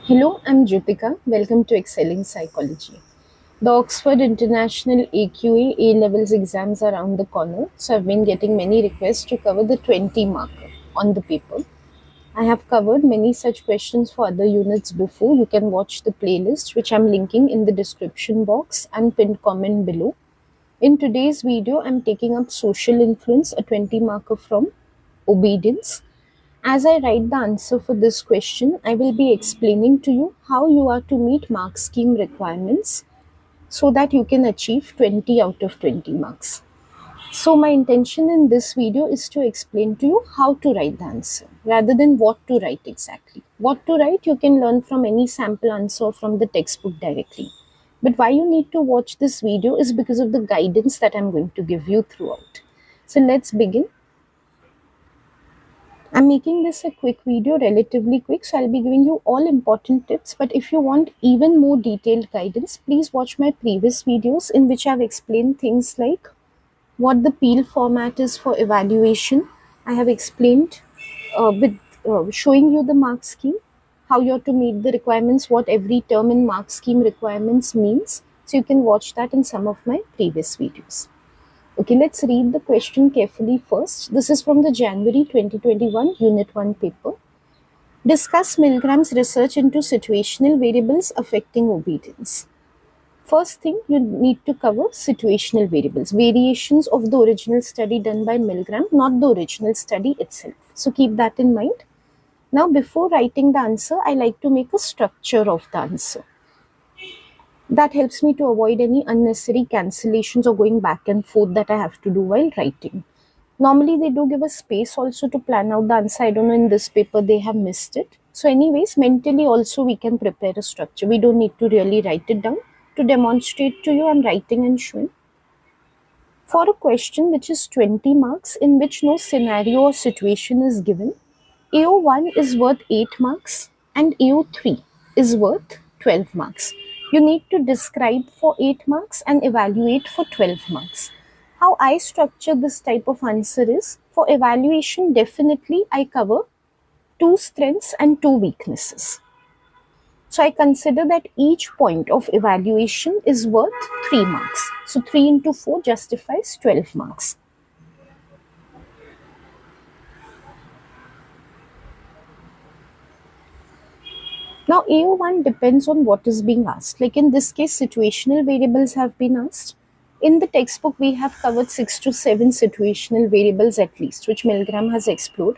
Hello, I'm Jyotika. Welcome to Excelling Psychology. The Oxford International AQA A levels exams are around the corner, so I've been getting many requests to cover the 20 marker on the paper. I have covered many such questions for other units before. You can watch the playlist, which I'm linking in the description box and pinned comment below. In today's video, I'm taking up social influence, a 20 marker from obedience. As I write the answer for this question, I will be explaining to you how you are to meet mark scheme requirements so that you can achieve 20 out of 20 marks. So my intention in this video is to explain to you how to write the answer rather than what to write exactly. What to write you can learn from any sample answer from the textbook directly. But why you need to watch this video is because of the guidance that I'm going to give you throughout. So let's begin. I'm making this a quick video, relatively quick, so I'll be giving you all important tips. But if you want even more detailed guidance, please watch my previous videos in which I've explained things like what the Peel format is for evaluation. I have explained with showing you the mark scheme, how you're to meet the requirements, what every term in mark scheme requirements means. So you can watch that in some of my previous videos. Okay, let's read the question carefully first. This is from the January 2021 Unit 1 paper. Discuss Milgram's research into situational variables affecting obedience. First thing, you need to cover situational variables, variations of the original study done by Milgram, not the original study itself. So keep that in mind. Now, before writing the answer, I like to make a structure of the answer. That helps me to avoid any unnecessary cancellations or going back and forth that I have to do while writing. Normally, they do give a space also to plan out the answer. I don't know, in this paper they have missed it. So anyways, mentally also we can prepare a structure. We don't need to really write it down. To demonstrate to you, I'm writing and showing. For a question which is 20 marks in which no scenario or situation is given, AO1 is worth 8 marks and AO3 is worth 12 marks. You need to describe for 8 marks and evaluate for 12 marks. How I structure this type of answer is, for evaluation, definitely I cover 2 strengths and 2 weaknesses. So I consider that each point of evaluation is worth 3 marks. So 3 into 4 justifies 12 marks. Now AO1 depends on what is being asked. Like in this case, situational variables have been asked. In the textbook, we have covered 6 to 7 situational variables at least, which Milgram has explored.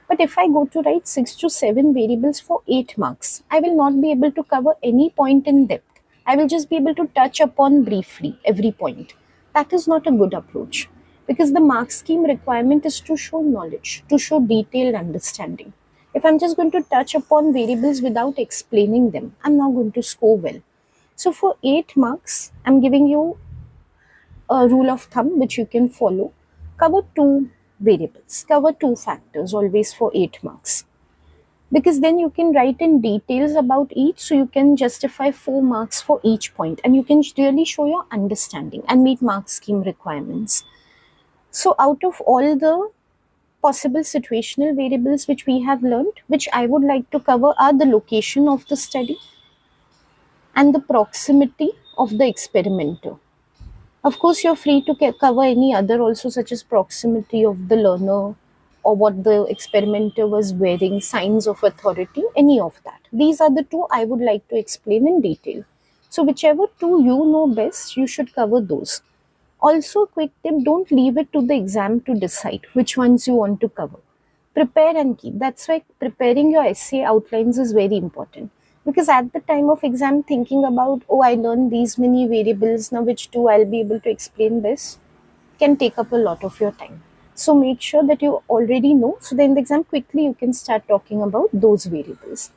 But if I go to write 6 to 7 variables for 8 marks, I will not be able to cover any point in depth. I will just be able to touch upon briefly every point. That is not a good approach because the mark scheme requirement is to show knowledge, to show detailed understanding. If I'm just going to touch upon variables without explaining them, I'm not going to score well. So for 8 marks, I'm giving you a rule of thumb which you can follow. Cover 2 variables, cover 2 factors always for 8 marks. Because then you can write in details about each, so you can justify 4 marks for each point and you can really show your understanding and meet mark scheme requirements. So out of all the possible situational variables which we have learned, which I would like to cover are the location of the study and the proximity of the experimenter. Of course, you're free to cover any other also, such as proximity of the learner or what the experimenter was wearing, signs of authority, any of that. These are the two I would like to explain in detail. So whichever two you know best, you should cover those. Also, quick tip, don't leave it to the exam to decide which ones you want to cover. Prepare and keep. That's why preparing your essay outlines is very important. Because at the time of exam, thinking about, oh, I learned these many variables, now which two I'll be able to explain best, can take up a lot of your time. So make sure that you already know, so that in the exam quickly you can start talking about those variables.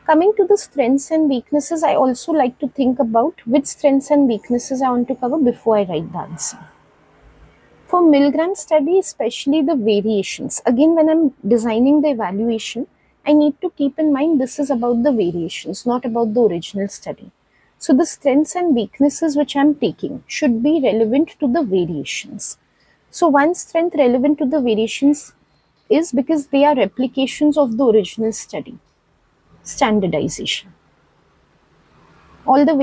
Coming to the strengths and weaknesses, I also like to think about which strengths and weaknesses I want to cover before I write the answer. For Milgram study, especially the variations, again, when I'm designing the evaluation, I need to keep in mind this is about the variations, not about the original study. So the strengths and weaknesses which I'm taking should be relevant to the variations. So one strength relevant to the variations is because they are replications of the original study. Standardization. All the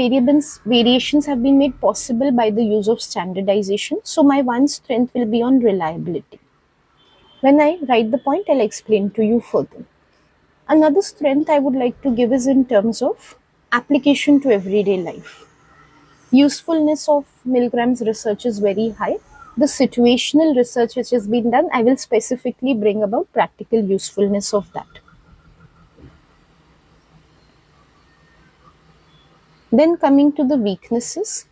variations have been made possible by the use of standardization. So my one strength will be on reliability. When I write the point, I'll explain to you further. Another strength I would like to give is in terms of application to everyday life. Usefulness of Milgram's research is very high. The situational research which has been done, I will specifically bring about practical usefulness of that. Then coming to the weaknesses,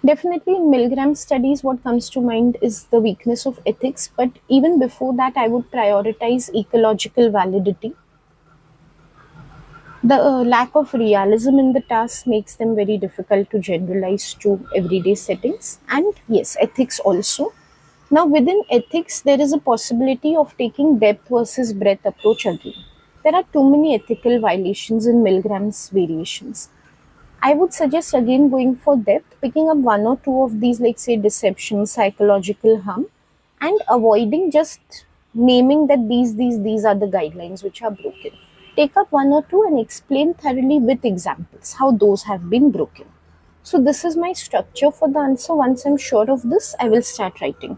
definitely in Milgram studies, what comes to mind is the weakness of ethics. But even before that, I would prioritize ecological validity. The lack of realism in the task makes them very difficult to generalize to everyday settings. And yes, ethics also. Now, within ethics, there is a possibility of taking depth versus breadth approach again. There are too many ethical violations in Milgram's variations. I would suggest again going for depth, picking up one or two of these, like say deception, psychological harm, and avoiding just naming that these are the guidelines which are broken. Take up one or two and explain thoroughly with examples how those have been broken. So this is my structure for the answer. Once I'm sure of this, I will start writing.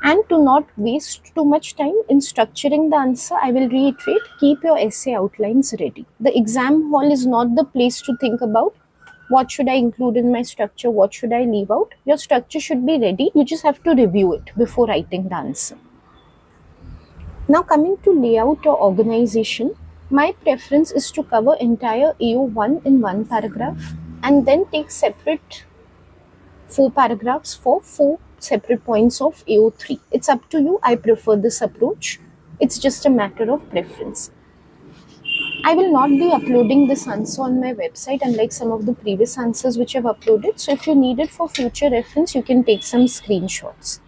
And to not waste too much time in structuring the answer, I will reiterate, keep your essay outlines ready. The exam hall is not the place to think about what should I include in my structure, what should I leave out. Your structure should be ready. You just have to review it before writing the answer. Now coming to layout or organization, my preference is to cover entire AO1 in one paragraph and then take separate 4 paragraphs for 4 separate points of AO3. It's up to you. I prefer this approach. It's just a matter of preference. I will not be uploading this answer on my website unlike some of the previous answers which I've uploaded. So if you need it for future reference, you can take some screenshots.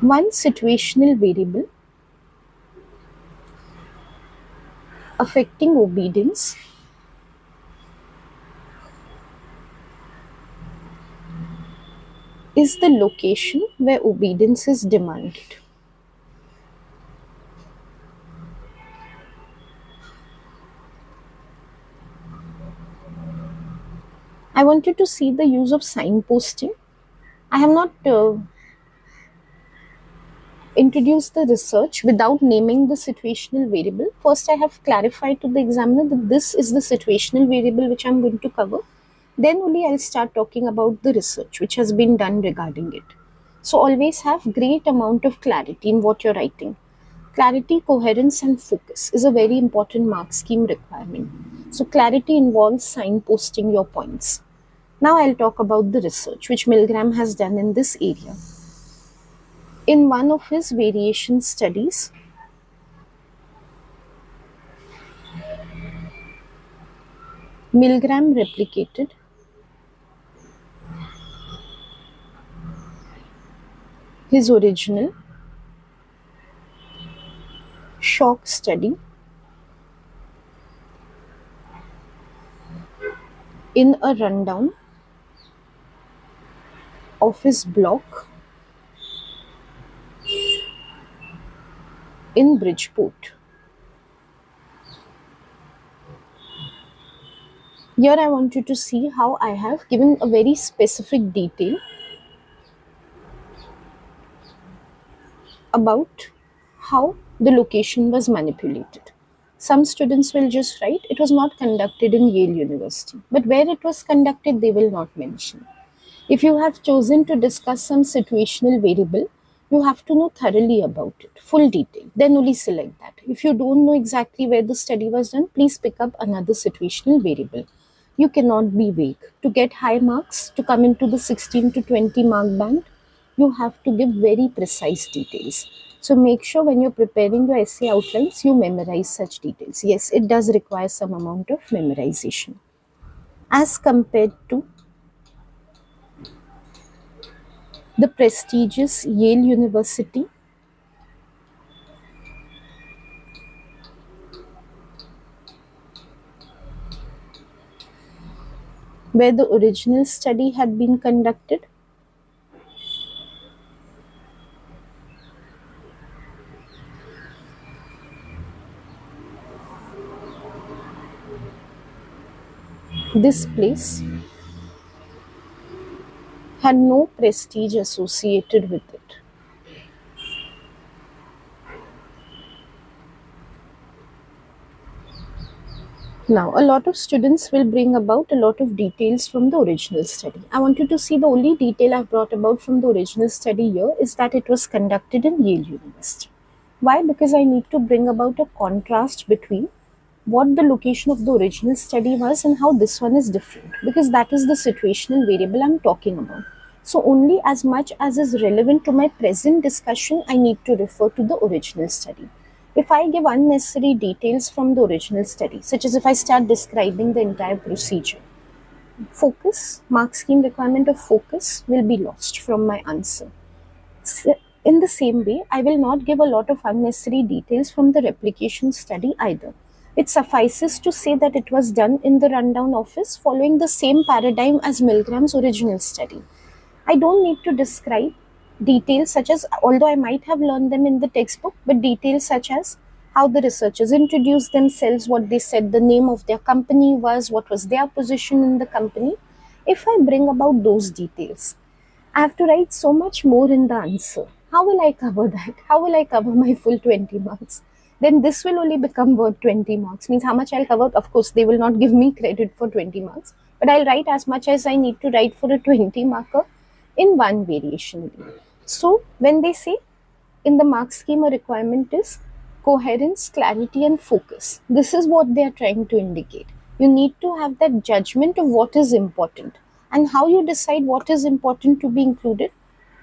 One situational variable affecting obedience is the location where obedience is demanded. I wanted to see the use of signposting. I have not introduced the research without naming the situational variable. First, I have clarified to the examiner that this is the situational variable which I'm going to cover. Then only I'll start talking about the research which has been done regarding it. So always have great amount of clarity in what you're writing. Clarity, coherence, and focus is a very important mark scheme requirement. So clarity involves signposting your points. Now I'll talk about the research which Milgram has done in this area. In one of his variation studies, Milgram replicated his original shock study in a rundown of his block in Bridgeport. Here I want you to see how I have given a very specific detail about how the location was manipulated. Some students will just write, it was not conducted in Yale University, but where it was conducted, they will not mention. If you have chosen to discuss some situational variable, you have to know thoroughly about it, full detail, then only select that. If you don't know exactly where the study was done, please pick up another situational variable. You cannot be vague. To get high marks, to come into the 16 to 20 mark band, you have to give very precise details. So make sure when you're preparing your essay outlines, you memorize such details. Yes, it does require some amount of memorization. As compared to the prestigious Yale University, where the original study had been conducted, This place had no prestige associated with it. Now, a lot of students will bring about a lot of details from the original study. I want you to see the only detail I've brought about from the original study here is that it was conducted in Yale University. Why? Because I need to bring about a contrast between what the location of the original study was and how this one is different, because that is the situational variable I'm talking about. So only as much as is relevant to my present discussion, I need to refer to the original study. If I give unnecessary details from the original study, such as if I start describing the entire procedure, focus, mark scheme requirement of focus will be lost from my answer. In the same way, I will not give a lot of unnecessary details from the replication study either. It suffices to say that it was done in the rundown office following the same paradigm as Milgram's original study. I don't need to describe details such as, although I might have learned them in the textbook, but details such as how the researchers introduced themselves, what they said the name of their company was, what was their position in the company. If I bring about those details, I have to write so much more in the answer. How will I cover that? How will I cover my full 20 marks? Then this will only become worth 20 marks. Means how much I'll cover. Of course, they will not give me credit for 20 marks, but I'll write as much as I need to write for a 20 marker in one variation. So when they say in the mark scheme a requirement is coherence, clarity and focus, this is what they are trying to indicate. You need to have that judgment of what is important, and how you decide what is important to be included.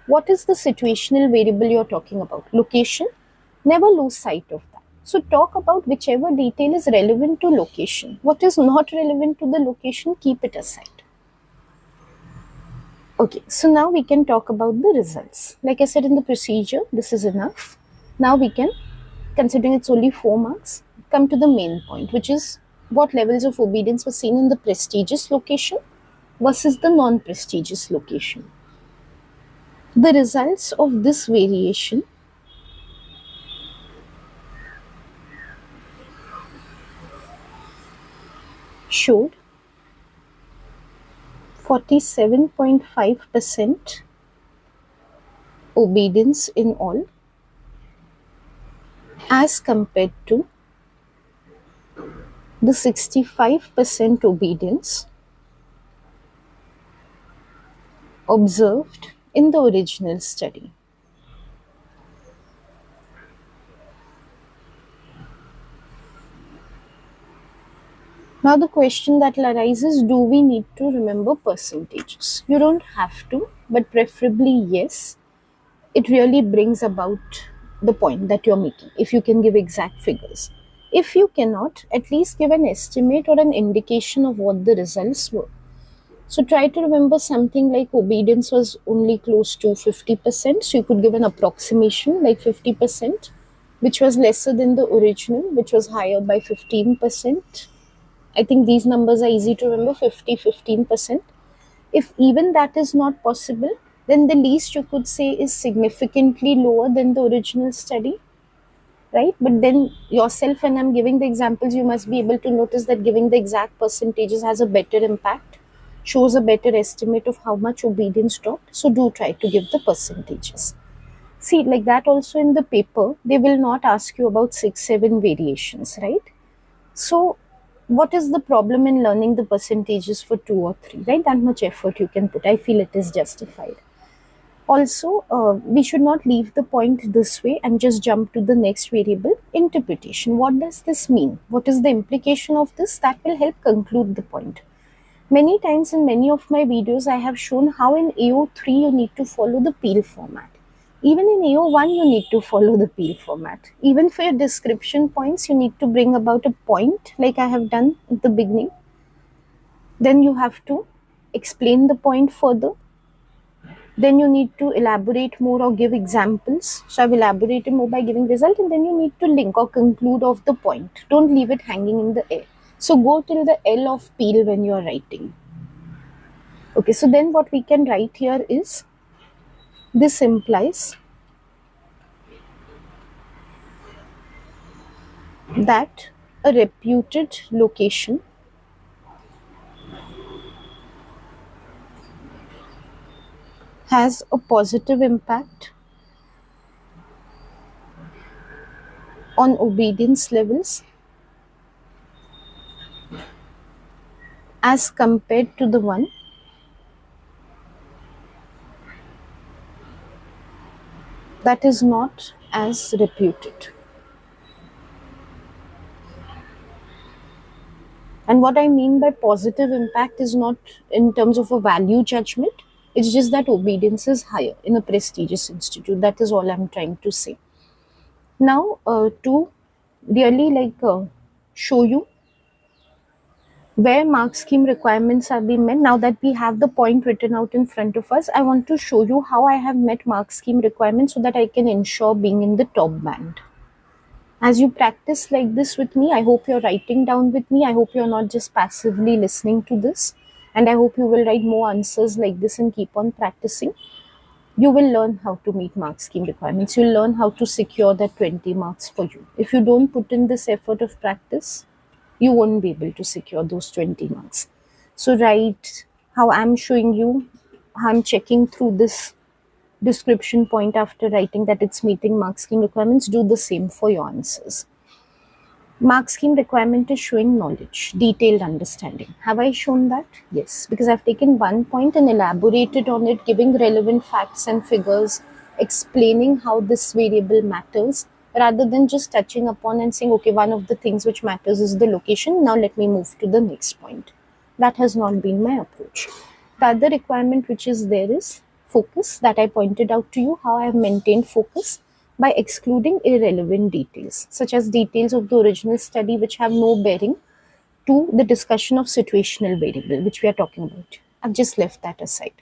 What is the situational variable you're talking about? Location. Never lose sight of that. So talk about whichever detail is relevant to location. What is not relevant to the location, keep it aside. Okay, so now we can talk about the results. Like I said in the procedure, this is enough. Now we can, considering it's only 4 marks, come to the main point, which is what levels of obedience were seen in the prestigious location versus the non-prestigious location. The results of this variation showed 47.5% obedience in all as compared to the 65% obedience observed in the original study. Now the question that arises is, do we need to remember percentages? You don't have to, but preferably yes. It really brings about the point that you're making, if you can give exact figures. If you cannot, at least give an estimate or an indication of what the results were. So try to remember something like obedience was only close to 50%. So you could give an approximation like 50%, which was lesser than the original, which was higher by 15%. I think these numbers are easy to remember, 50, 15%. If even that is not possible, then the least you could say is significantly lower than the original study, right? But then yourself, when I'm giving the examples, you must be able to notice that giving the exact percentages has a better impact, shows a better estimate of how much obedience dropped. So do try to give the percentages. See, like that also in the paper, they will not ask you about 6, 7 variations, right? So what is the problem in learning the percentages for 2 or 3, right? That much effort you can put. I feel it is justified. Also, we should not leave the point this way and just jump to the next variable, interpretation. What does this mean? What is the implication of this? That will help conclude the point. Many times in many of my videos, I have shown how in AO3 you need to follow the Peel format. Even in AO1, you need to follow the Peel format. Even for your description points, you need to bring about a point like I have done at the beginning. Then you have to explain the point further. Then you need to elaborate more or give examples. So I've elaborated more by giving result, and then you need to link or conclude of the point. Don't leave it hanging in the air. So go till the L of Peel when you are writing. Okay, so then what we can write here is, this implies that a reputed location has a positive impact on obedience levels as compared to the one that is not as reputed. And what I mean by positive impact is not in terms of a value judgment, it's just that obedience is higher in a prestigious institute. That is all I'm trying to say. Now, to really show you where mark scheme requirements are being met, now that we have the point written out in front of us, I want to show you how I have met mark scheme requirements so that I can ensure being in the top band. As you practice like this with me, I hope you're writing down with me. I hope you're not just passively listening to this. And I hope you will write more answers like this and keep on practicing. You will learn how to meet mark scheme requirements. You'll learn how to secure that 20 marks for you. If you don't put in this effort of practice, you won't be able to secure those 20 marks. So write how I'm showing you, how I'm checking through this description point after writing that it's meeting mark scheme requirements. Do the same for your answers. Mark scheme requirement is showing knowledge, detailed understanding. Have I shown that? Yes, because I've taken one point and elaborated on it, giving relevant facts and figures, explaining how this variable matters, rather than just touching upon and saying, okay, one of the things which matters is the location. Now let me move to the next point. That has not been my approach. The other requirement which is there is focus, that I pointed out to you, how I have maintained focus by excluding irrelevant details, such as details of the original study which have no bearing to the discussion of situational variable, which we are talking about. I've just left that aside.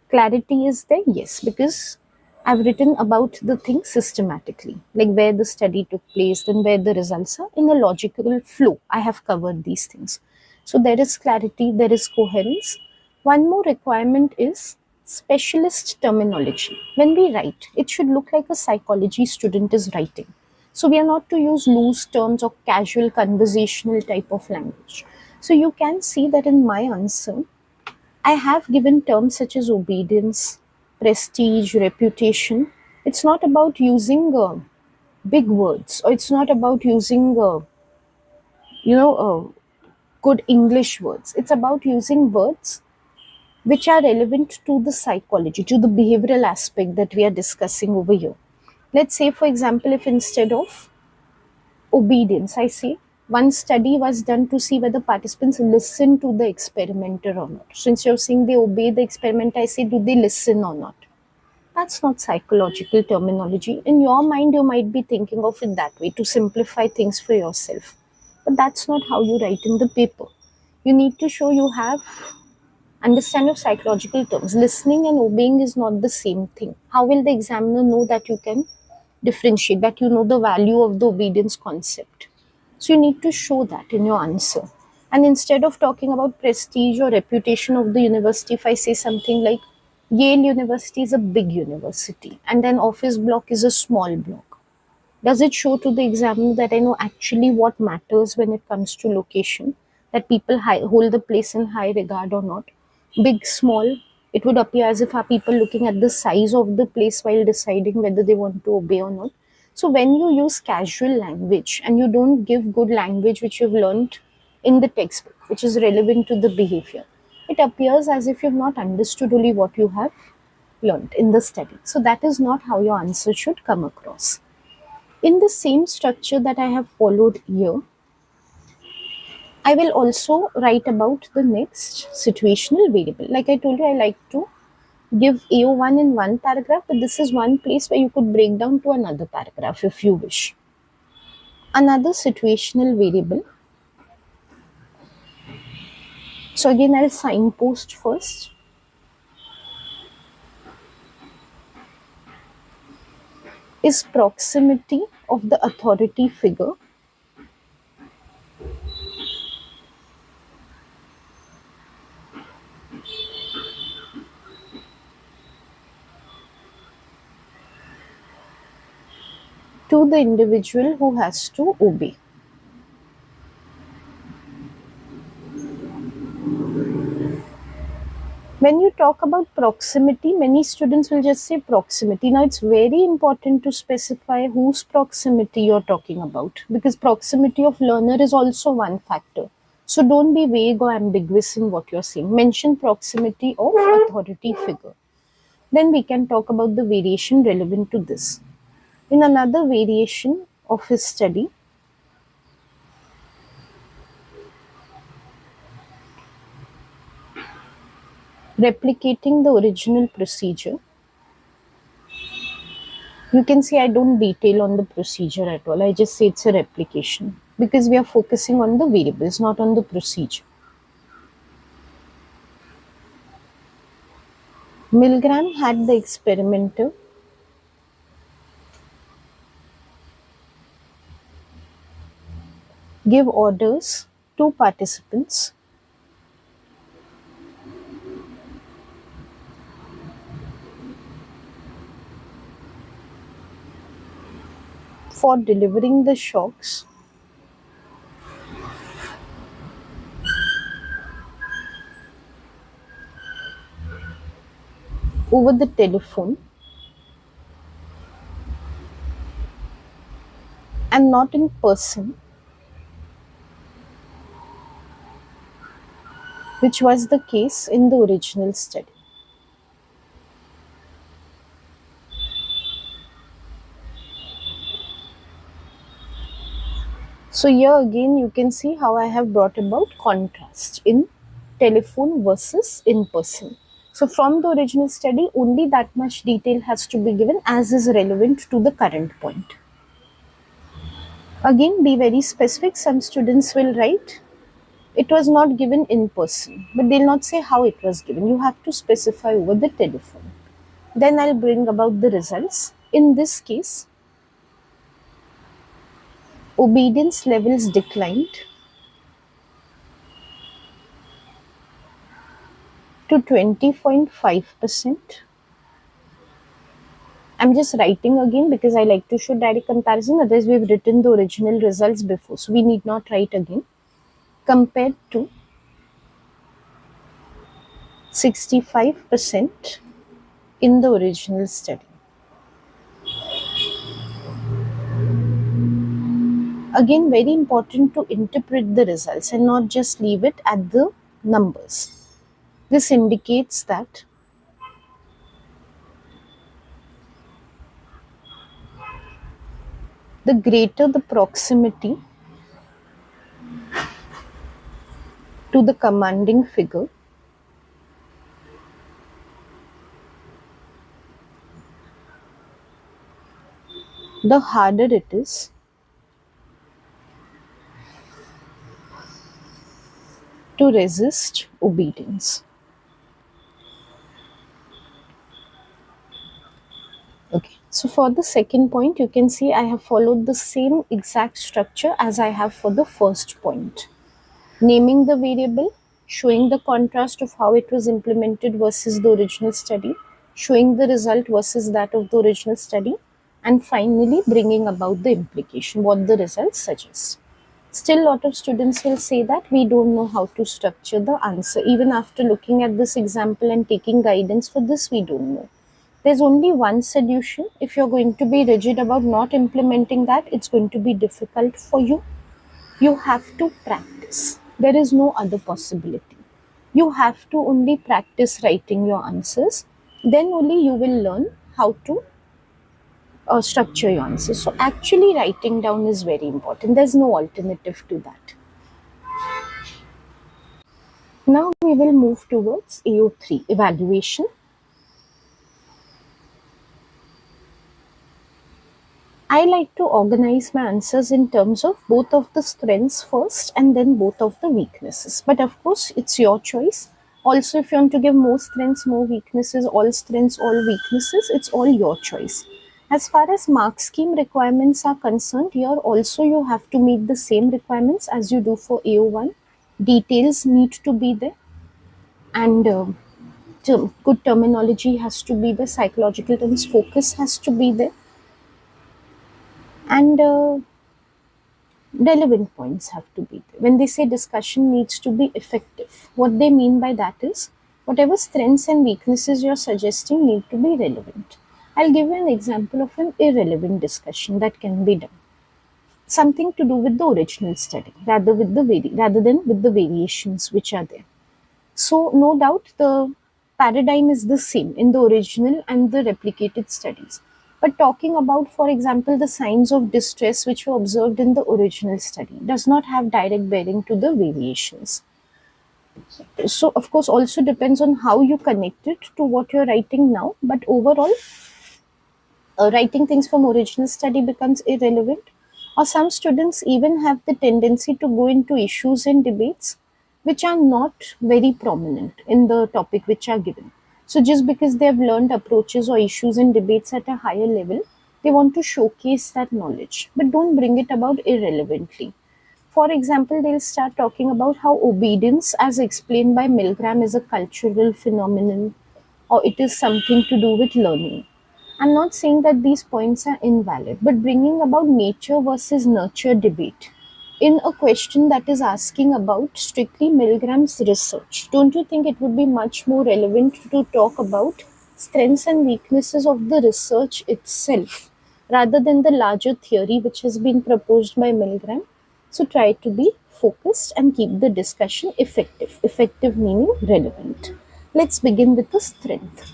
Clarity is there, yes, because I've written about the thing systematically, like where the study took place and where the results are in a logical flow. I have covered these things. So there is clarity, there is coherence. One more requirement is specialist terminology. When we write, it should look like a psychology student is writing. So we are not to use loose terms or casual conversational type of language. So you can see that in my answer, I have given terms such as obedience, prestige, reputation. It's not about using big words, or it's not about using, good English words. It's about using words which are relevant to the psychology, to the behavioral aspect that we are discussing over here. Let's say, for example, if instead of obedience, I say one study was done to see whether participants listen to the experimenter or not. So instead of saying they obey the experimenter, I say do they listen or not. That's not psychological terminology. In your mind, you might be thinking of it that way to simplify things for yourself. But that's not how you write in the paper. You need to show you have understanding of psychological terms. Listening and obeying is not the same thing. How will the examiner know that you can differentiate, that you know the value of the obedience concept? So you need to show that in your answer. And instead of talking about prestige or reputation of the university, if I say something like Yale University is a big university and an office block is a small block, does it show to the examiner that I know actually what matters when it comes to location? That people hold the place in high regard or not? Big, small, it would appear as if are people looking at the size of the place while deciding whether they want to obey or not. So when you use casual language and you don't give good language which you've learned in the textbook, which is relevant to the behavior, it appears as if you've not understood only what you have learned in the study. So that is not how your answer should come across. In the same structure that I have followed here, I will also write about the next situational variable. Like I told you, I like to give AO1 in one paragraph, but this is one place where you could break down to another paragraph if you wish. Another situational variable. So again, I'll signpost first. Is proximity of the authority figure to the individual who has to obey. When you talk about proximity, many students will just say proximity. Now, it's very important to specify whose proximity you're talking about, because proximity of learner is also one factor. So don't be vague or ambiguous in what you're saying. Mention proximity of authority figure. Then we can talk about the variation relevant to this. In another variation of his study, replicating the original procedure, you can see I don't detail on the procedure at all. I just say it's a replication because we are focusing on the variables, not on the procedure. Milgram had the experimenter give orders to participants for delivering the shocks over the telephone and not in person, which was the case in the original study. So here again you can see how I have brought about contrast in telephone versus in person. So from the original study, only that much detail has to be given as is relevant to the current point. Again, be very specific. Some students will write, it was not given in person, but they'll not say how it was given. You have to specify over the telephone. Then I'll bring about the results. In this case, obedience levels declined to 20.5%. I'm just writing again because I like to show direct comparison. Otherwise, we've written the original results before, so we need not write again. Compared to 65% in the original study. Again, very important to interpret the results and not just leave it at the numbers. This indicates that the greater the proximity to the commanding figure, the harder it is to resist obedience. Okay, so for the second point, you can see I have followed the same exact structure as I have for the first point. Naming the variable, showing the contrast of how it was implemented versus the original study, showing the result versus that of the original study, and finally bringing about the implication, what the results suggest. Still, a lot of students will say that we don't know how to structure the answer. Even after looking at this example and taking guidance for this, we don't know. There's only one solution. If you're going to be rigid about not implementing that, it's going to be difficult for you. You have to practice. There is no other possibility. You have to only practice writing your answers. Then only you will learn how to structure your answers. So actually writing down is very important. There's no alternative to that. Now we will move towards AO3, evaluation. I like to organize my answers in terms of both of the strengths first and then both of the weaknesses. But of course, it's your choice. Also, if you want to give more strengths, more weaknesses, all strengths, all weaknesses, it's all your choice. As far as mark scheme requirements are concerned, here also you have to meet the same requirements as you do for AO1. Details need to be there, and good terminology has to be there, psychological terms, focus has to be there, and relevant points have to be there. When they say discussion needs to be effective, what they mean by that is Whatever strengths and weaknesses you're suggesting need to be relevant. I'll give you an example of an irrelevant discussion that can be done. Something to do with the original study rather than with the variations which are there. So no doubt the paradigm is the same in the original and the replicated studies. But talking about, for example, the signs of distress which were observed in the original study does not have direct bearing to the variations. So of course also depends on how you connect it to what you're writing now. But overall, writing things from original study becomes irrelevant, or some students even have the tendency to go into issues and debates which are not very prominent in the topic which are given. So just because they have learned approaches or issues and debates at a higher level, they want to showcase that knowledge, but don't bring it about irrelevantly. For example, they'll start talking about how obedience, as explained by Milgram, is a cultural phenomenon or it is something to do with learning. I'm not saying that these points are invalid, but bringing about nature versus nurture debate in a question that is asking about strictly Milgram's research, don't you think it would be much more relevant to talk about strengths and weaknesses of the research itself rather than the larger theory which has been proposed by Milgram? So try to be focused and keep the discussion effective. Effective meaning relevant. Let's begin with the strength.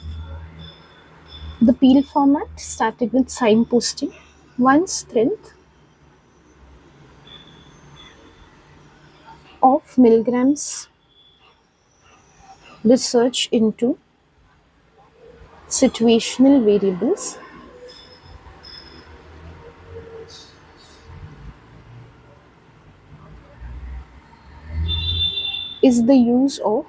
The Peel format started with signposting. One strength of Milgram's research into situational variables is the use of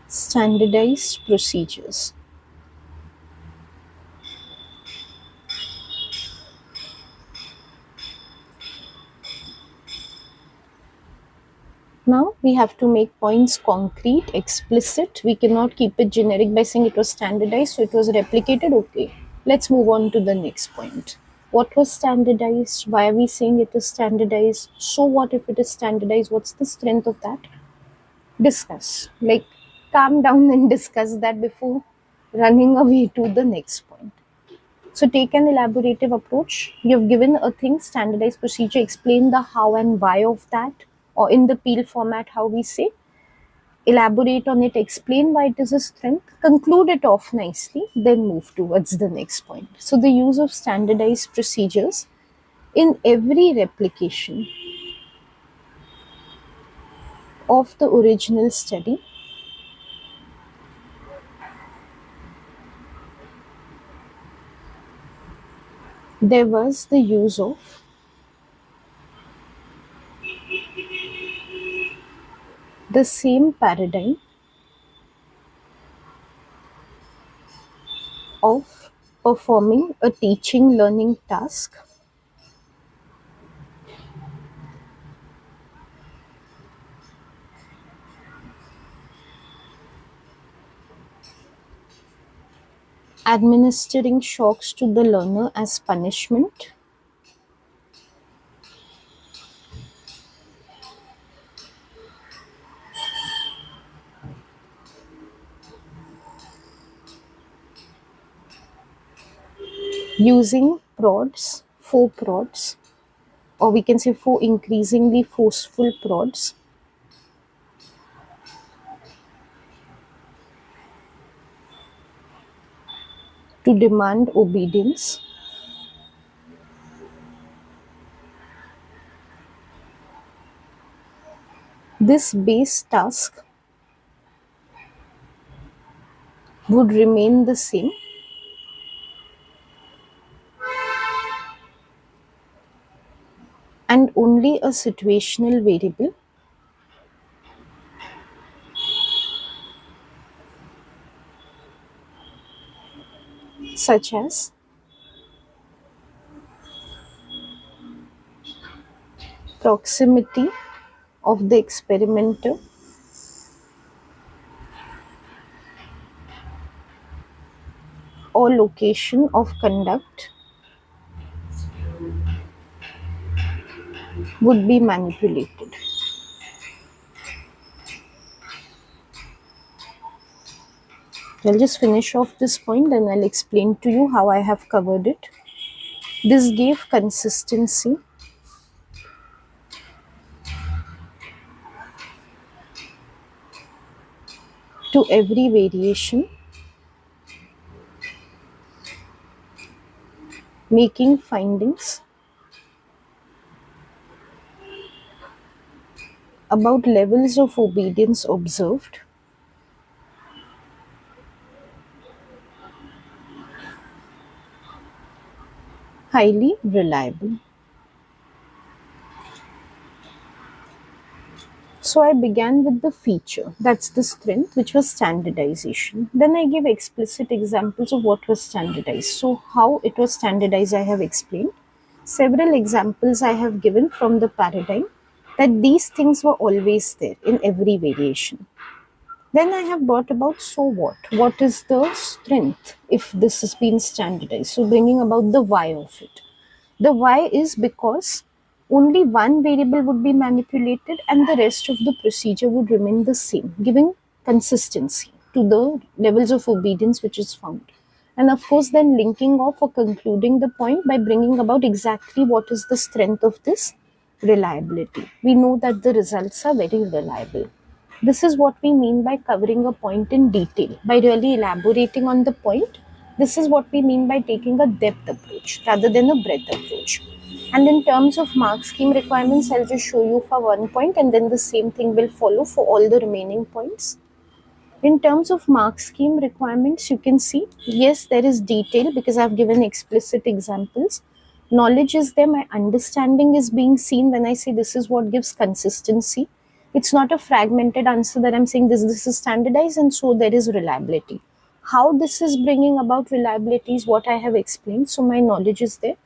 standardized procedures. Now we have to make points concrete, explicit. We cannot keep it generic by saying it was standardized, so it was replicated. Okay, let's move on to the next point. What was standardized? Why are we saying it is standardized? So, what if it is standardized? What's the strength of that? Discuss. Like, calm down and discuss that before running away to the next point. So, take an elaborative approach. You've given a thing, standardized procedure, explain the how and why of that, or in the Peel format, how we say, elaborate on it, explain why it is a strength, conclude it off nicely, then move towards the next point. So, the use of standardized procedures in every replication of the original study, there was the use of the same paradigm of performing a teaching learning task administering shocks to the learner as punishment, using prods, four prods, or we can say four increasingly forceful prods to demand obedience. This base task would remain the same and only a situational variable such as proximity of the experimenter or location of conduct would be manipulated. I'll just finish off this point and I'll explain to you how I have covered it. This gave consistency to every variation, making findings about levels of obedience observed highly reliable. So I began with the feature, that's the strength, which was standardization. Then I gave explicit examples of what was standardized. So how it was standardized, I have explained. Several examples I have given from the paradigm that these things were always there in every variation. Then I have brought about so what? What is the strength if this has been standardized? So bringing about the why of it. The why is because only one variable would be manipulated and the rest of the procedure would remain the same, giving consistency to the levels of obedience which is found. And of course, then linking off or concluding the point by bringing about exactly what is the strength of this reliability. We know that the results are very reliable. This is what we mean by covering a point in detail, by really elaborating on the point. This is what we mean by taking a depth approach rather than a breadth approach. And in terms of mark scheme requirements, I'll just show you for one point and then the same thing will follow for all the remaining points. In terms of mark scheme requirements, you can see, yes, there is detail because I've given explicit examples. Knowledge is there, my understanding is being seen when I say this is what gives consistency. It's not a fragmented answer that I'm saying this is standardized and so there is reliability. How this is bringing about reliability is what I have explained. So my knowledge is there.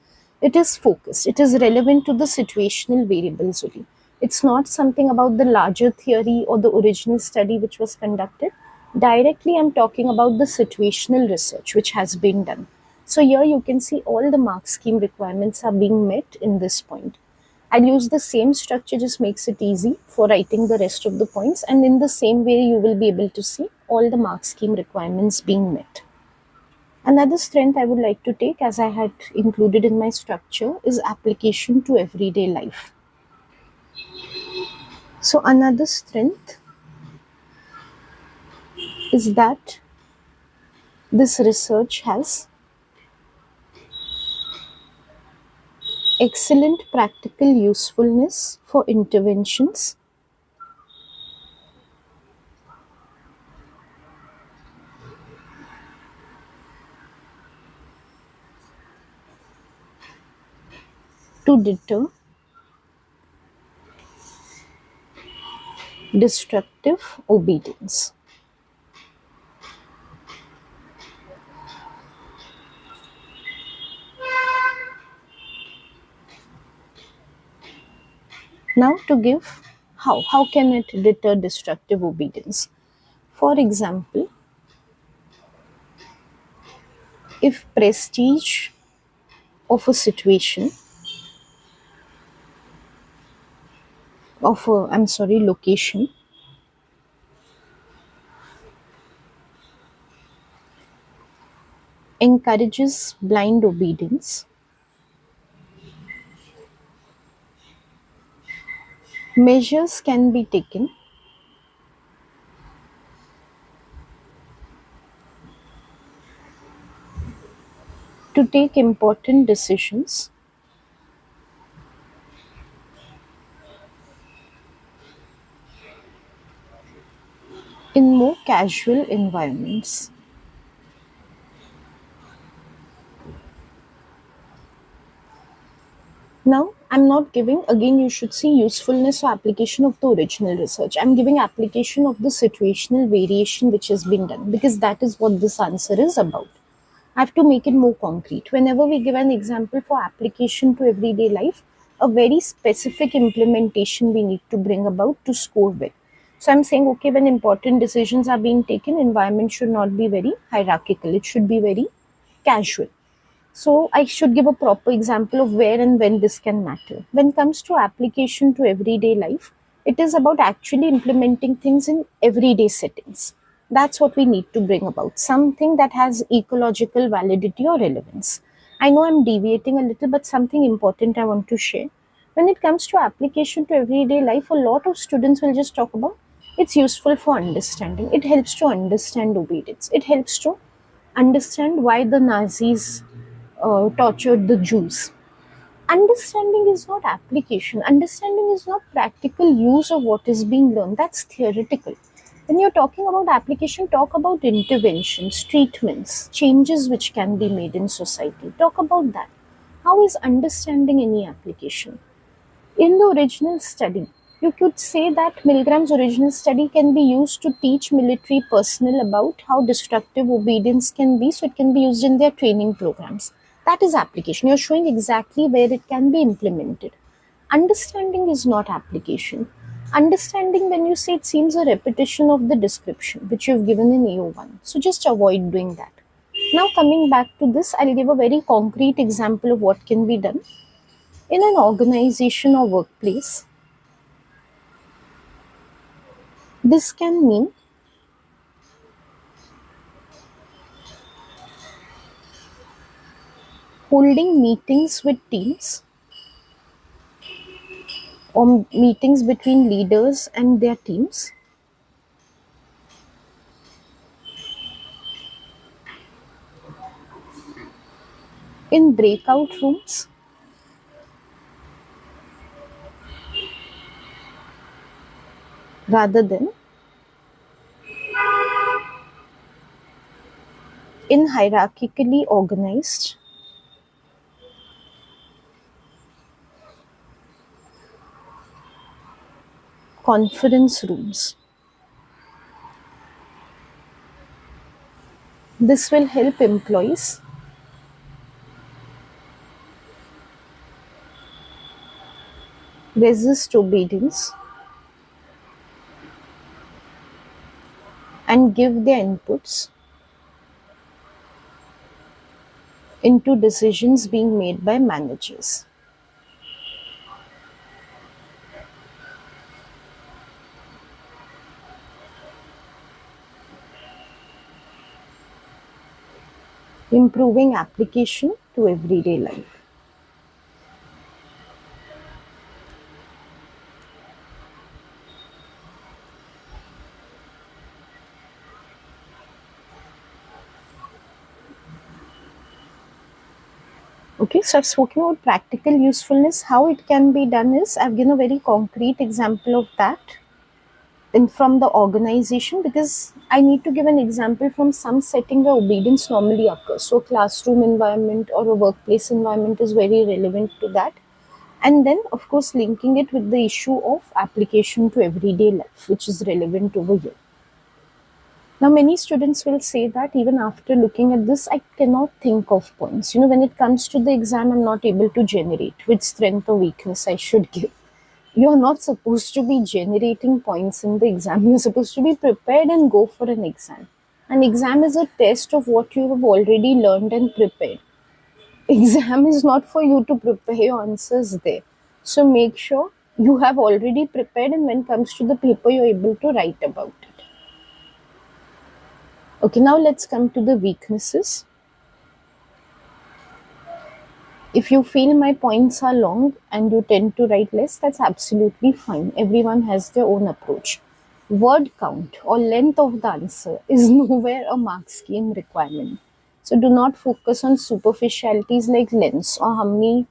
It is focused. It is relevant to the situational variables only. It's not something about the larger theory or the original study which was conducted. Directly, I'm talking about the situational research which has been done. So here you can see all the mark scheme requirements are being met in this point. I'll use the same structure, just makes it easy for writing the rest of the points, and in the same way you will be able to see all the mark scheme requirements being met. Another strength I would like to take, as I had included in my structure, is application to everyday life. So another strength is that this research has excellent practical usefulness for interventions to deter destructive obedience. Now to give how can it deter destructive obedience? For example, if prestige of a situation of a location encourages blind obedience, measures can be taken to take important decisions in more casual environments. Now, I'm not giving, again, you should see usefulness or application of the original research. I'm giving application of the situational variation which has been done because that is what this answer is about. I have to make it more concrete. Whenever we give an example for application to everyday life, a very specific implementation we need to bring about to score well. So I'm saying, okay, when important decisions are being taken, environment should not be very hierarchical. It should be very casual. So I should give a proper example of where and when this can matter. When it comes to application to everyday life, it is about actually implementing things in everyday settings. That's what we need to bring about, something that has ecological validity or relevance. I know I'm deviating a little, but something important I want to share. When it comes to application to everyday life, a lot of students will just talk about it's useful for understanding. It helps to understand obedience. It helps to understand why the Nazis tortured the Jews. Understanding is not application. Understanding is not practical use of what is being learned. That's theoretical. When you're talking about application, talk about interventions, treatments, changes which can be made in society. Talk about that. How is understanding any application? In the original study, you could say that Milgram's original study can be used to teach military personnel about how destructive obedience can be, so it can be used in their training programs. That is application. You're showing exactly where it can be implemented. Understanding is not application. Understanding, when you say, it seems a repetition of the description which you've given in AO1. So just avoid doing that. Now, coming back to this, I'll give a very concrete example of what can be done in an organization or workplace. This can mean holding meetings with teams or meetings between leaders and their teams in breakout rooms rather than in hierarchically organized conference rooms. This will help employees resist obedience and give their inputs into decisions being made by managers. Improving application to everyday life. Okay, so I've spoken about practical usefulness. How it can be done is I've given a very concrete example of that in from the organization, because I need to give an example from some setting where obedience normally occurs. So classroom environment or a workplace environment is very relevant to that. And then of course linking it with the issue of application to everyday life, which is relevant over here. Now, many students will say that even after looking at this, I cannot think of points. When it comes to the exam, I'm not able to generate which strength or weakness I should give. You're not supposed to be generating points in the exam. You're supposed to be prepared and go for an exam. An exam is a test of what you have already learned and prepared. Exam is not for you to prepare your answers there. So make sure you have already prepared, and when it comes to the paper, you're able to write about it. Okay, now let's come to the weaknesses. If you feel my points are long and you tend to write less, that's absolutely fine. Everyone has their own approach. Word count or length of the answer is nowhere a mark scheme requirement. So do not focus on superficialities like lengths or how many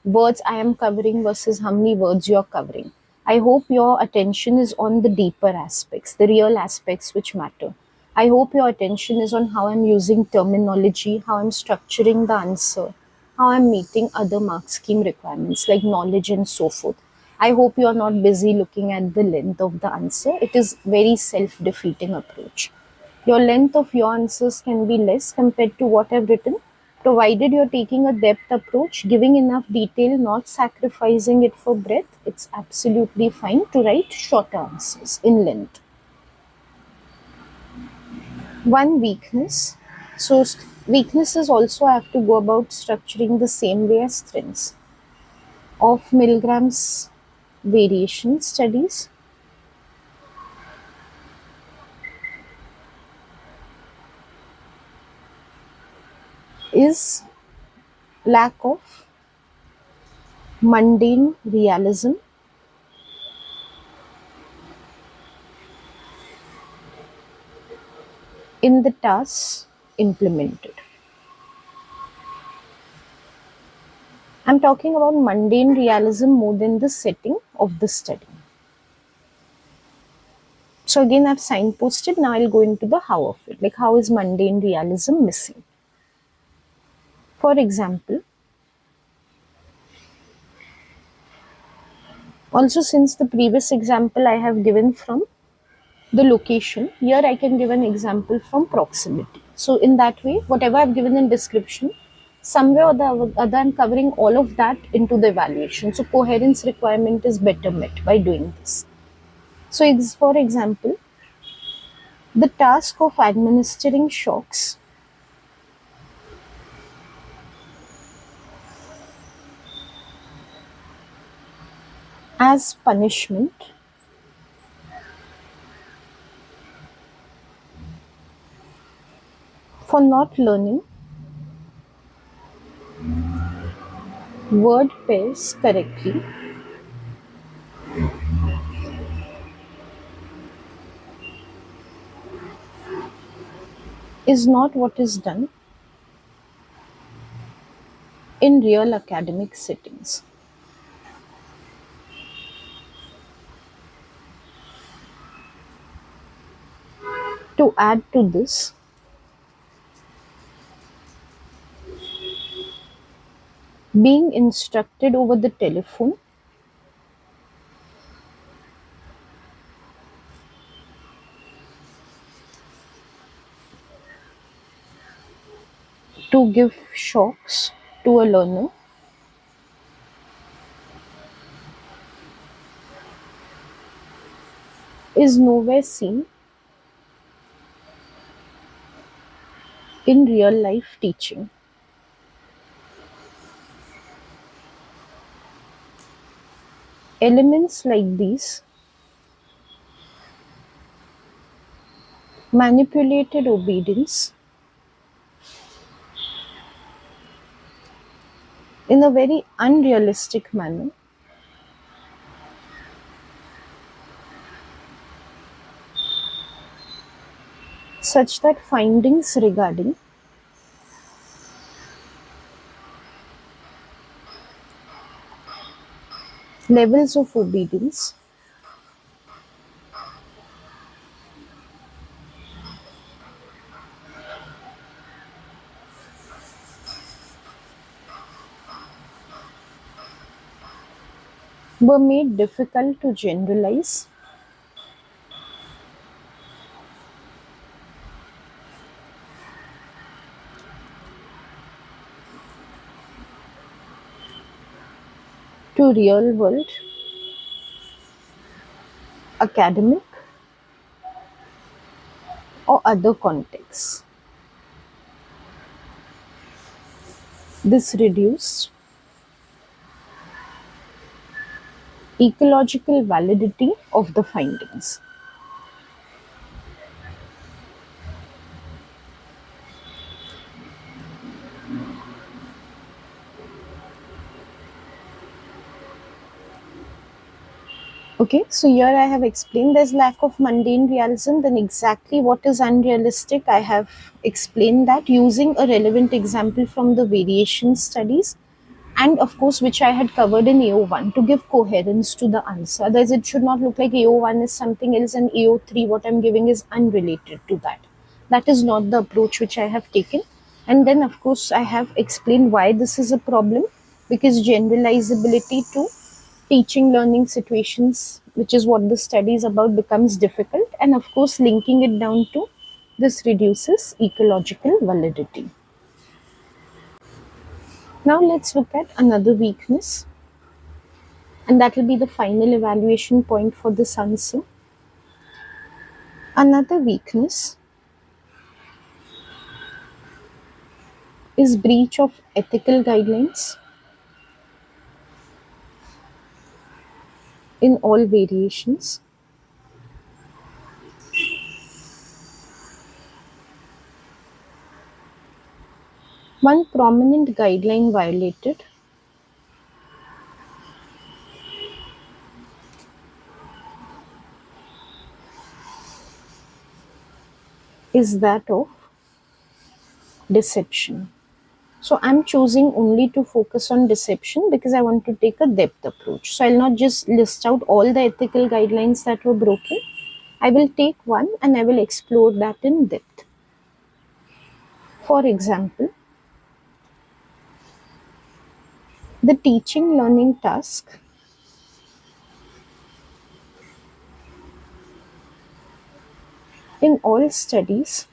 words I am covering versus how many words you're covering. I hope your attention is on the deeper aspects, the real aspects which matter. I hope your attention is on how I'm using terminology, how I'm structuring the answer, how I'm meeting other mark scheme requirements like knowledge and so forth. I hope you are not busy looking at the length of the answer. It is very self-defeating approach. Your length of your answers can be less compared to what I've written, provided you're taking a depth approach, giving enough detail, not sacrificing it for breadth. It's absolutely fine to write shorter answers in length. One weakness. So weaknesses also have to go about structuring the same way as strengths. Of Milgram's variation studies, is lack of mundane realism in the tasks implemented. I'm talking about mundane realism more than the setting of the study. So again, I've signposted. Now I'll go into the how of it. Like, how is mundane realism missing? For example, also since the previous example I have given from the location, here I can give an example from proximity. So in that way, whatever I've given in description, somewhere or the other, I'm covering all of that into the evaluation. So coherence requirement is better met by doing this. So it's, for example, the task of administering shocks as punishment for not learning word pairs correctly is not what is done in real academic settings. To add to this, being instructed over the telephone to give shocks to a learner is nowhere seen in real life teaching. Elements like these, manipulated obedience in a very unrealistic manner, such that findings regarding levels of obedience were made difficult to generalize to real world academic or other contexts. This reduced ecological validity of the findings. Okay, so here I have explained there's lack of mundane realism. Then exactly what is unrealistic, I have explained that using a relevant example from the variation studies, and of course which I had covered in AO1 to give coherence to the answer. Otherwise it should not look like AO1 is something else and AO3 what I'm giving is unrelated to that. That is not the approach which I have taken. And then of course I have explained why this is a problem, because generalizability to teaching learning situations, which is what the study is about, becomes difficult, and of course linking it down to this reduces ecological validity. Now let's look at another weakness, and that will be the final evaluation point for this answer. Another weakness is breach of ethical guidelines in all variations. One prominent guideline violated is that of deception. So I'm choosing only to focus on deception because I want to take a depth approach. So I'll not just list out all the ethical guidelines that were broken. I will take one and I will explore that in depth. For example, the teaching learning task in all studies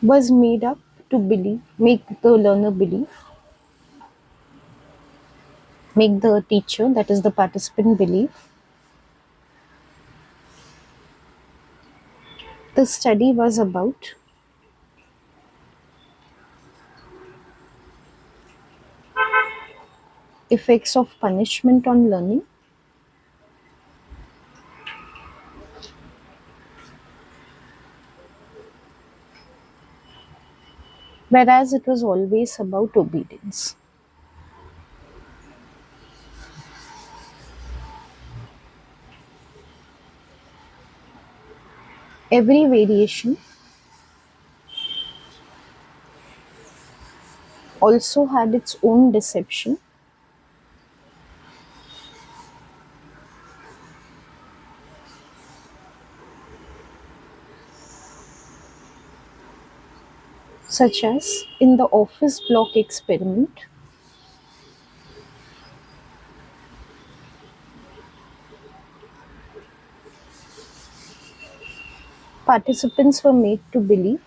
was made up to make the learner believe, make the teacher, that is the participant, believe the study was about effects of punishment on learning, whereas it was always about obedience. Every variation also had its own deception, such as in the office block experiment, participants were made to believe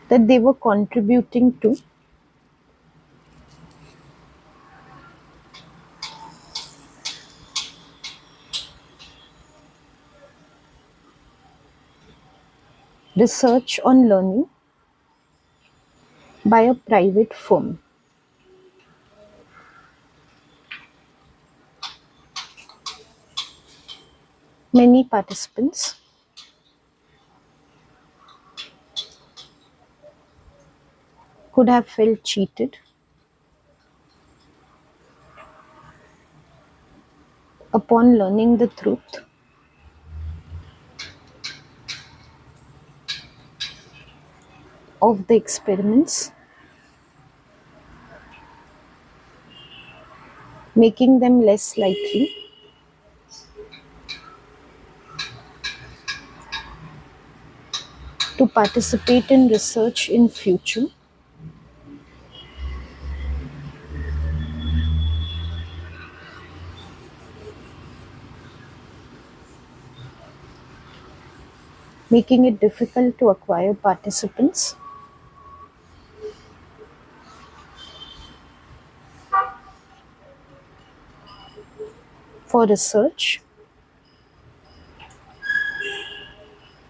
that they were contributing to research on learning by a private firm. Many participants could have felt cheated upon learning the truth of the experiments, making them less likely to participate in research in future, making it difficult to acquire participants for research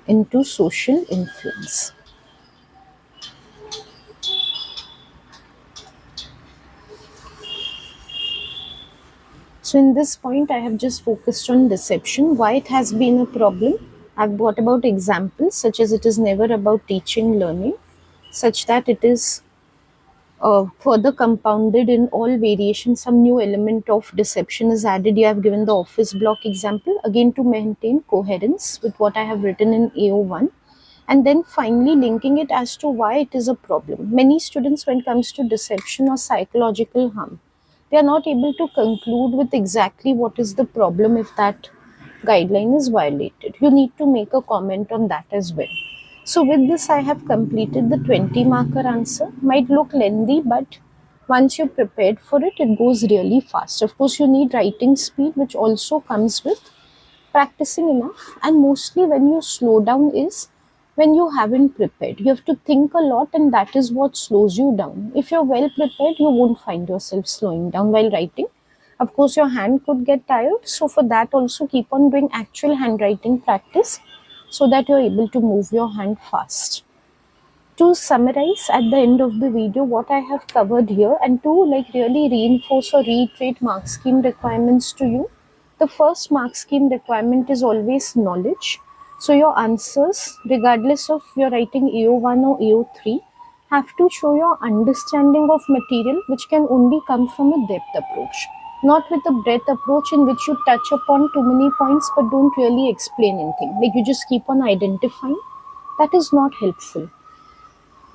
into social influence. So in this point, I have just focused on deception, why it has been a problem. I've brought about examples such as it is never about teaching learning, such that it is further compounded in all variations. Some new element of deception is added. You have given the office block example, again to maintain coherence with what I have written in AO1. And then finally linking it as to why it is a problem. Many students, when it comes to deception or psychological harm, they are not able to conclude with exactly what is the problem if that guideline is violated. You need to make a comment on that as well. So with this, I have completed the 20 marker answer. Might look lengthy, but once you're prepared for it, it goes really fast. Of course, you need writing speed, which also comes with practicing enough. And mostly when you slow down is when you haven't prepared. You have to think a lot, and that is what slows you down. If you're well prepared, you won't find yourself slowing down while writing. Of course, your hand could get tired. So for that also keep on doing actual handwriting practice so that you're able to move your hand fast. To summarize at the end of the video what I have covered here, and to like really reinforce or reiterate mark scheme requirements to you, the first mark scheme requirement is always knowledge. So your answers, regardless of you're writing AO1 or AO3, have to show your understanding of material, which can only come from a depth approach, not with a breadth approach in which you touch upon too many points but don't really explain anything. Like you just keep on identifying. That is not helpful.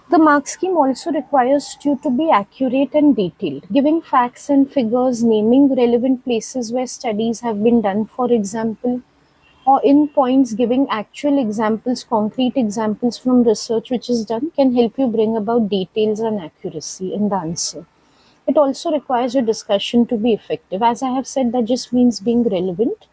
The mark scheme also requires you to be accurate and detailed, giving facts and figures, naming relevant places where studies have been done, for example, or in points giving actual examples, concrete examples from research which is done can help you bring about details and accuracy in the answer. It also requires your discussion to be effective. As I have said, that just means being relevant,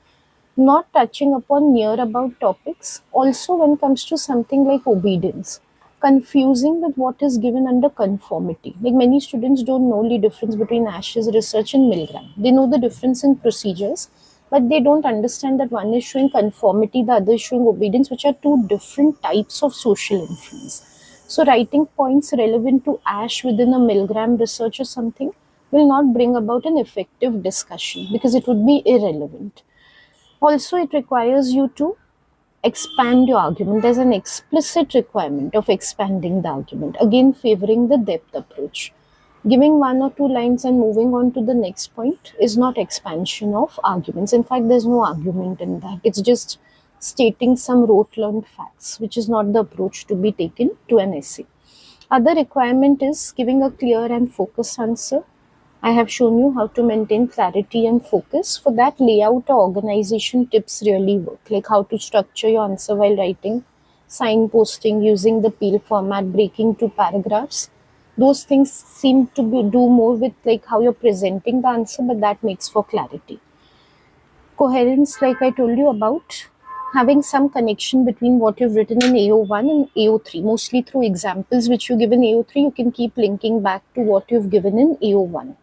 not touching upon near about topics. Also, when it comes to something like obedience, confusing with what is given under conformity. Like many students don't know the difference between Ash's research and Milgram. They know the difference in procedures, but they don't understand that one is showing conformity, the other is showing obedience, which are two different types of social influence. So, writing points relevant to Ash within a Milgram research or something will not bring about an effective discussion because it would be irrelevant. Also, it requires you to expand your argument. There's an explicit requirement of expanding the argument, again, favoring the depth approach. Giving one or two lines and moving on to the next point is not expansion of arguments. In fact, there's no argument in that. It's just stating some rote learned facts, which is not the approach to be taken to an essay. Other requirement is giving a clear and focused answer. I have shown you how to maintain clarity and focus. For that, layout or organization tips really work, like how to structure your answer while writing, signposting, using the peel format, breaking two paragraphs. Those things seem to do more with like how you're presenting the answer, but that makes for clarity. Coherence, like I told you about, having some connection between what you've written in AO1 and AO3, mostly through examples which you give in AO3, you can keep linking back to what you've given in AO1.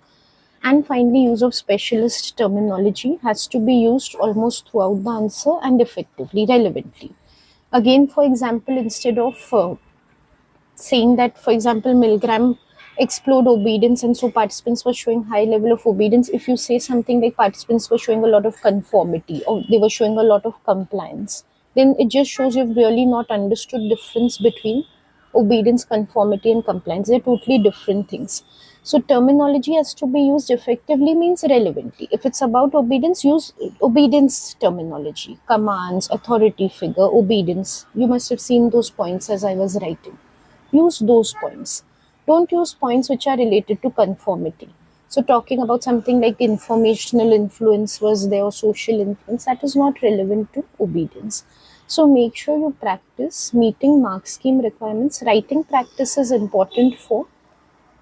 And finally, use of specialist terminology has to be used almost throughout the answer and effectively, relevantly. Again, for example, instead of saying that, for example, Milgram explored obedience and so participants were showing high level of obedience, if you say something like participants were showing a lot of conformity or they were showing a lot of compliance, then it just shows you've really not understood difference between obedience, conformity and compliance. They're totally different things. So terminology has to be used effectively means relevantly. If it's about obedience, use obedience terminology, commands, authority figure, obedience. You must have seen those points as I was writing. Use those points. Don't use points which are related to conformity. So talking about something like informational influence was there or social influence, that is not relevant to obedience. So make sure you practice meeting mark scheme requirements. Writing practice is important for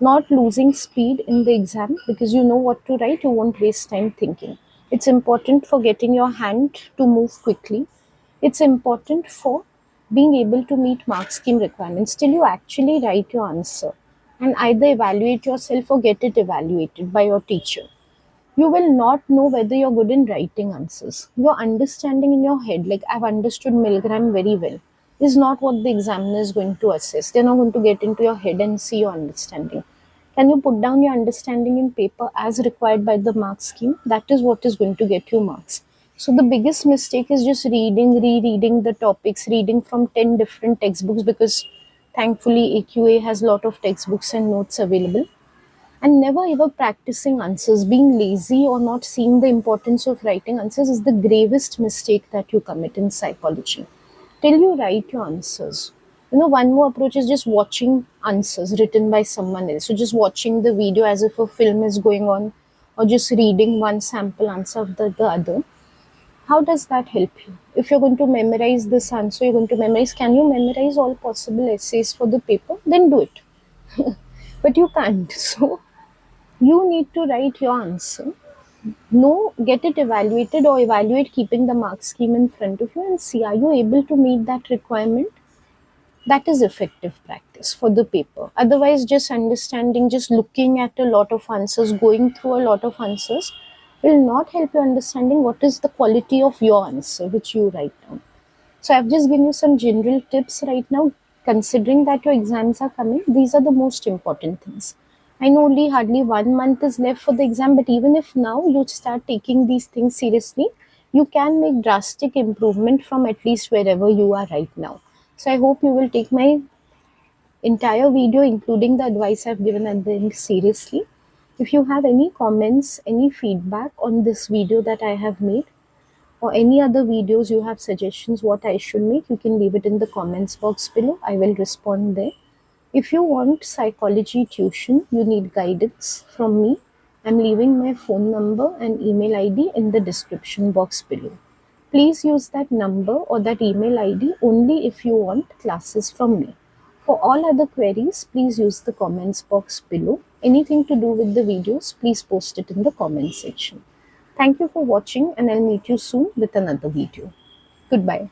not losing speed in the exam because you know what to write, you won't waste time thinking. It's important for getting your hand to move quickly. It's important for being able to meet mark scheme requirements till you actually write your answer and either evaluate yourself or get it evaluated by your teacher. You will not know whether you're good in writing answers. Your understanding in your head, like I've understood Milgram very well, is not what the examiner is going to assess. They're not going to get into your head and see your understanding. Can you put down your understanding in paper as required by the mark scheme? That is what is going to get you marks. So the biggest mistake is just reading, rereading the topics, reading from 10 different textbooks because thankfully AQA has a lot of textbooks and notes available, and never ever practicing answers. Being lazy or not seeing the importance of writing answers is the gravest mistake that you commit in psychology. Till you write your answers. One more approach is just watching answers written by someone else. So just watching the video as if a film is going on, or just reading one sample answer of the other. How does that help you? If you're going to memorize this answer, you're going to memorize, can you memorize all possible essays for the paper? Then do it. But you can't. So you need to write your answer. No, get it evaluated or evaluate keeping the mark scheme in front of you and see, are you able to meet that requirement? That is effective practice for the paper. Otherwise, just understanding, just looking at a lot of answers, going through a lot of answers will not help you understanding what is the quality of your answer which you write down. So I've just given you some general tips right now. considering that your exams are coming, these are the most important things. I know only hardly 1 month is left for the exam, but even if now you start taking these things seriously, you can make drastic improvement from at least wherever you are right now. So I hope you will take my entire video, including the advice I've given at the end, seriously. If you have any comments, any feedback on this video that I have made, or any other videos you have suggestions what I should make, you can leave it in the comments box below. I will respond there. If you want psychology tuition, you need guidance from me, I'm leaving my phone number and email ID in the description box below. Please use that number or that email ID only if you want classes from me. For all other queries, please use the comments box below. Anything to do with the videos, please post it in the comment section. Thank you for watching, and I'll meet you soon with another video. Goodbye.